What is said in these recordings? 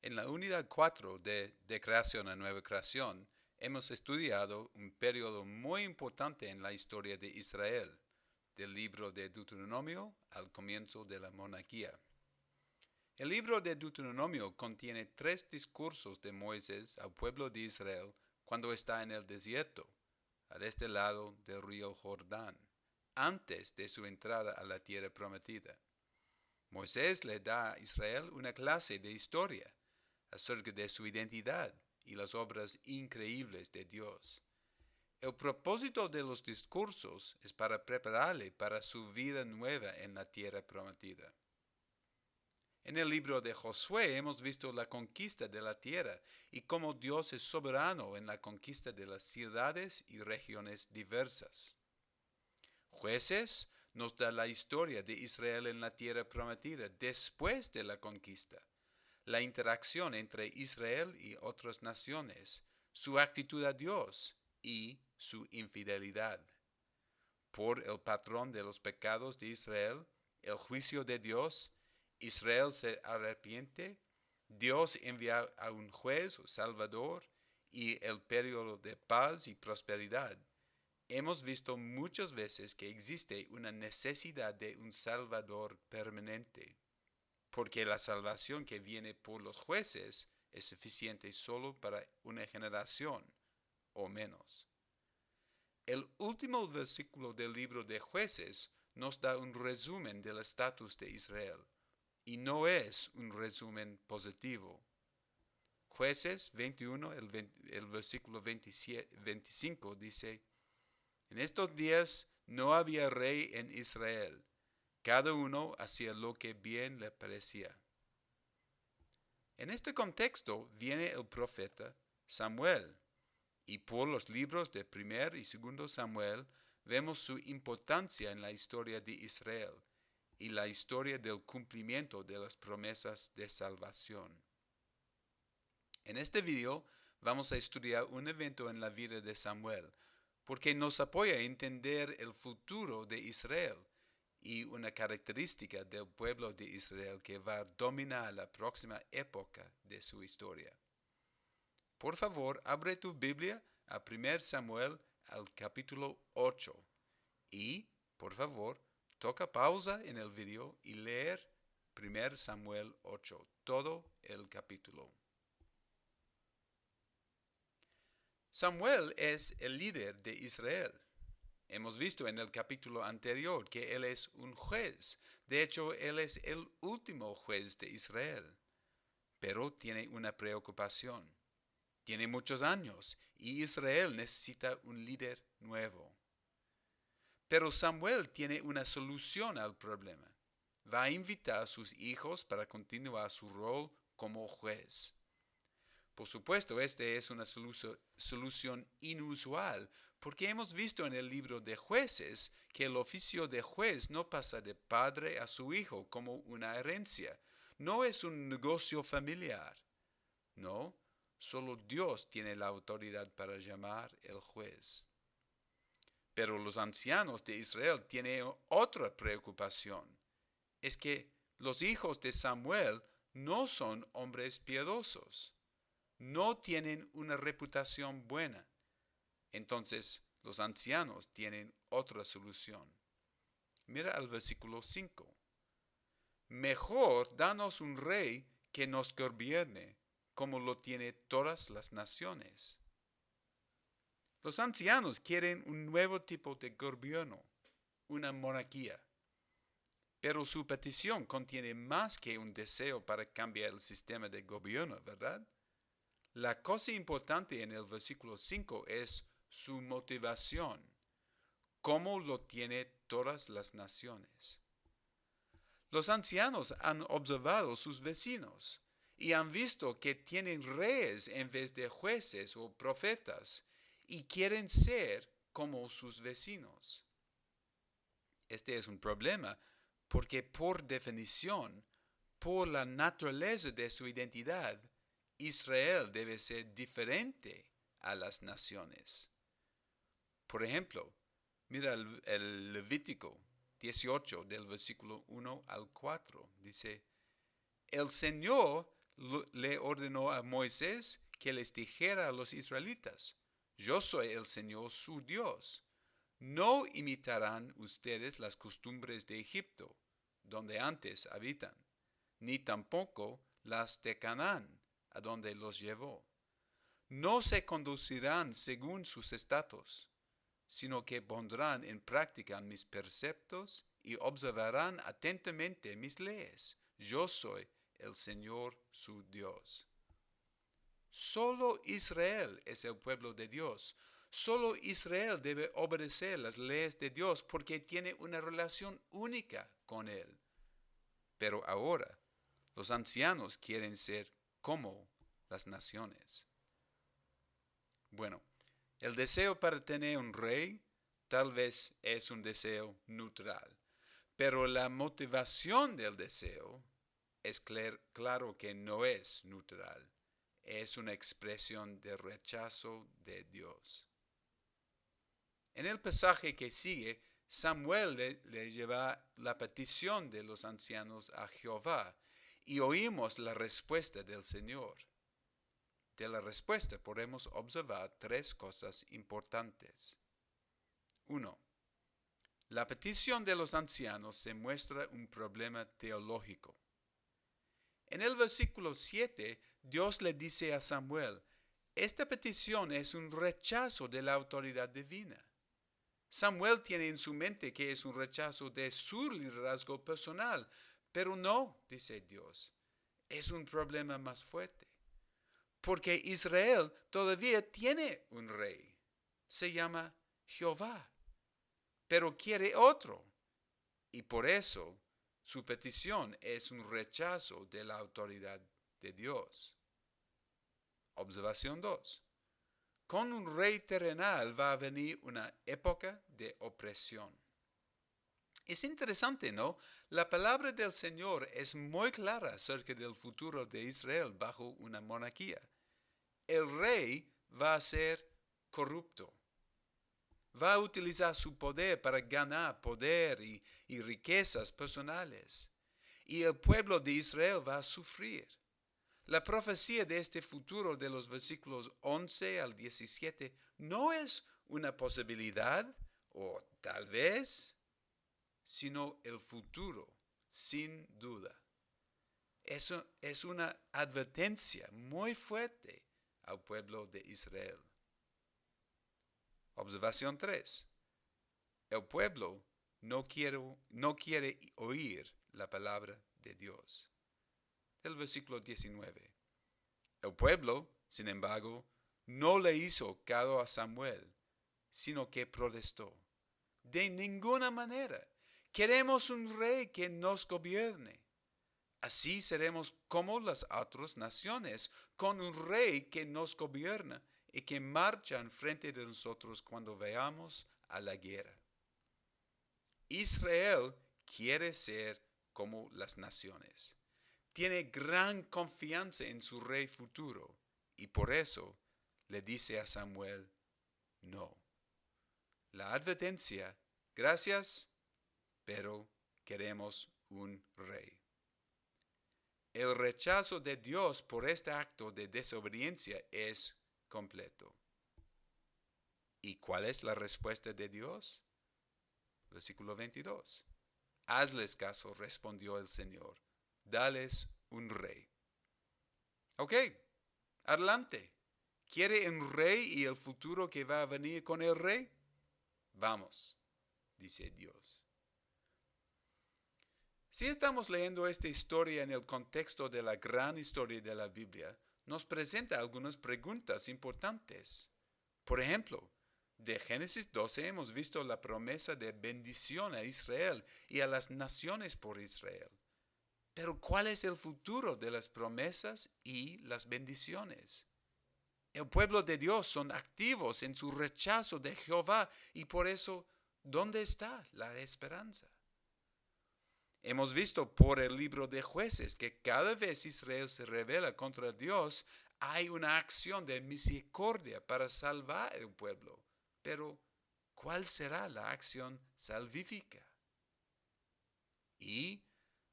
En la unidad 4 de Creación a Nueva Creación, hemos estudiado un periodo muy importante en la historia de Israel, del libro de Deuteronomio al comienzo de la monarquía. El libro de Deuteronomio contiene 3 discursos de Moisés al pueblo de Israel cuando está en el desierto, al este lado del río Jordán, antes de su entrada a la tierra prometida. Moisés le da a Israel una clase de historia acerca de su identidad y las obras increíbles de Dios. El propósito de los discursos es para prepararle para su vida nueva en la tierra prometida. En el libro de Josué hemos visto la conquista de la tierra y cómo Dios es soberano en la conquista de las ciudades y regiones diversas. Jueces nos da la historia de Israel en la tierra prometida después de la conquista, la interacción entre Israel y otras naciones, su actitud a Dios y su infidelidad. Por el patrón de los pecados de Israel, el juicio de Dios, Israel se arrepiente, Dios envía a un juez o salvador y el periodo de paz y prosperidad. Hemos visto muchas veces que existe una necesidad de un salvador permanente, porque la salvación que viene por los jueces es suficiente solo para una generación o menos. El último versículo del libro de Jueces nos da un resumen del estatus de Israel, y no es un resumen positivo. Jueces 21, el versículo 25 dice: En estos días no había rey en Israel, cada uno hacía lo que bien le parecía. En este contexto viene el profeta Samuel, y por los libros de 1 y 2 Samuel vemos su importancia en la historia de Israel y la historia del cumplimiento de las promesas de salvación. En este video vamos a estudiar un evento en la vida de Samuel, porque nos apoya a entender el futuro de Israel y una característica del pueblo de Israel que va a dominar la próxima época de su historia. Por favor, abre tu Biblia a 1 Samuel al capítulo 8 y, por favor, toca pausa en el video y leer 1 Samuel 8, todo el capítulo. Samuel es el líder de Israel. Hemos visto en el capítulo anterior que él es un juez. De hecho, él es el último juez de Israel. Pero tiene una preocupación. Tiene muchos años y Israel necesita un líder nuevo. Pero Samuel tiene una solución al problema. Va a invitar a sus hijos para continuar su rol como juez. Por supuesto, esta es una solución inusual, porque hemos visto en el libro de Jueces que el oficio de juez no pasa de padre a su hijo como una herencia. No es un negocio familiar. No, solo Dios tiene la autoridad para llamar el juez. Pero los ancianos de Israel tienen otra preocupación. Es que los hijos de Samuel no son hombres piadosos. No tienen una reputación buena. Entonces, los ancianos tienen otra solución. Mira al versículo 5. Mejor danos un rey que nos gobierne, como lo tiene todas las naciones. Los ancianos quieren un nuevo tipo de gobierno, una monarquía. Pero su petición contiene más que un deseo para cambiar el sistema de gobierno, ¿verdad? La cosa importante en el versículo 5 es su motivación, cómo lo tiene todas las naciones. Los ancianos han observado sus vecinos y han visto que tienen reyes en vez de jueces o profetas y quieren ser como sus vecinos. Este es un problema porque por definición, por la naturaleza de su identidad, Israel debe ser diferente a las naciones. Por ejemplo, mira el Levítico 18 del versículo 1 al 4. Dice: El Señor le ordenó a Moisés que les dijera a los israelitas: yo soy el Señor su Dios. No imitarán ustedes las costumbres de Egipto, donde antes habitan, ni tampoco las de Canaán, a donde los llevó. No se conducirán según sus estatutos, sino que pondrán en práctica mis preceptos y observarán atentamente mis leyes. Yo soy el Señor su Dios. Solo Israel es el pueblo de Dios. Solo Israel debe obedecer las leyes de Dios porque tiene una relación única con Él. Pero ahora los ancianos quieren ser como las naciones. Bueno, el deseo para tener un rey tal vez es un deseo neutral, pero la motivación del deseo es claro que no es neutral. Es una expresión de rechazo de Dios. En el pasaje que sigue, Samuel le lleva la petición de los ancianos a Jehová y oímos la respuesta del Señor. De la respuesta podemos observar tres cosas importantes. 1. La petición de los ancianos se muestra un problema teológico. En el versículo 7, Dios le dice a Samuel: esta petición es un rechazo de la autoridad divina. Samuel tiene en su mente que es un rechazo de su liderazgo personal, pero no, dice Dios, es un problema más fuerte. Porque Israel todavía tiene un rey, se llama Jehová, pero quiere otro, y por eso su petición es un rechazo de la autoridad de Dios. Observación 2. Con un rey terrenal va a venir una época de opresión. Es interesante, ¿no? La palabra del Señor es muy clara acerca del futuro de Israel bajo una monarquía. El rey va a ser corrupto. Va a utilizar su poder para ganar poder y riquezas personales. Y el pueblo de Israel va a sufrir. La profecía de este futuro de los versículos 11 al 17 no es una posibilidad o tal vez, sino el futuro, sin duda. Eso es una advertencia muy fuerte al pueblo de Israel. Observación 3. El pueblo no quiere oír la palabra de Dios. El versículo 19. El pueblo, sin embargo, no le hizo caso a Samuel, sino que protestó. De ninguna manera. Queremos un rey que nos gobierne. Así seremos como las otras naciones, con un rey que nos gobierna y que marcha en frente de nosotros cuando vayamos a la guerra. Israel quiere ser como las naciones. Tiene gran confianza en su rey futuro y por eso le dice a Samuel: no. La advertencia: gracias, pero queremos un rey. El rechazo de Dios por este acto de desobediencia es completo. ¿Y cuál es la respuesta de Dios? Versículo 22. Hazles caso, respondió el Señor. Dales un rey. Ok, adelante. ¿Quiere un rey y el futuro que va a venir con el rey? Vamos, dice Dios. Si estamos leyendo esta historia en el contexto de la gran historia de la Biblia, nos presenta algunas preguntas importantes. Por ejemplo, de Génesis 12 hemos visto la promesa de bendición a Israel y a las naciones por Israel. Pero ¿cuál es el futuro de las promesas y las bendiciones? El pueblo de Dios son activos en su rechazo de Jehová y por eso, ¿dónde está la esperanza? Hemos visto por el libro de Jueces que cada vez Israel se rebela contra Dios, hay una acción de misericordia para salvar el pueblo. Pero, ¿cuál será la acción salvífica? Y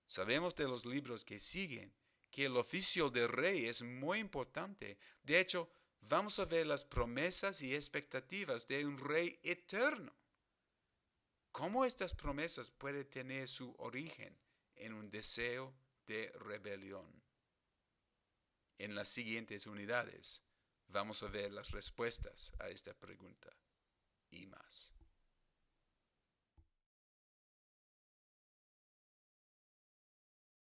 sabemos de los libros que siguen que el oficio de rey es muy importante. De hecho, vamos a ver las promesas y expectativas de un rey eterno. ¿Cómo estas promesas pueden tener su origen en un deseo de rebelión? En las siguientes unidades vamos a ver las respuestas a esta pregunta y más.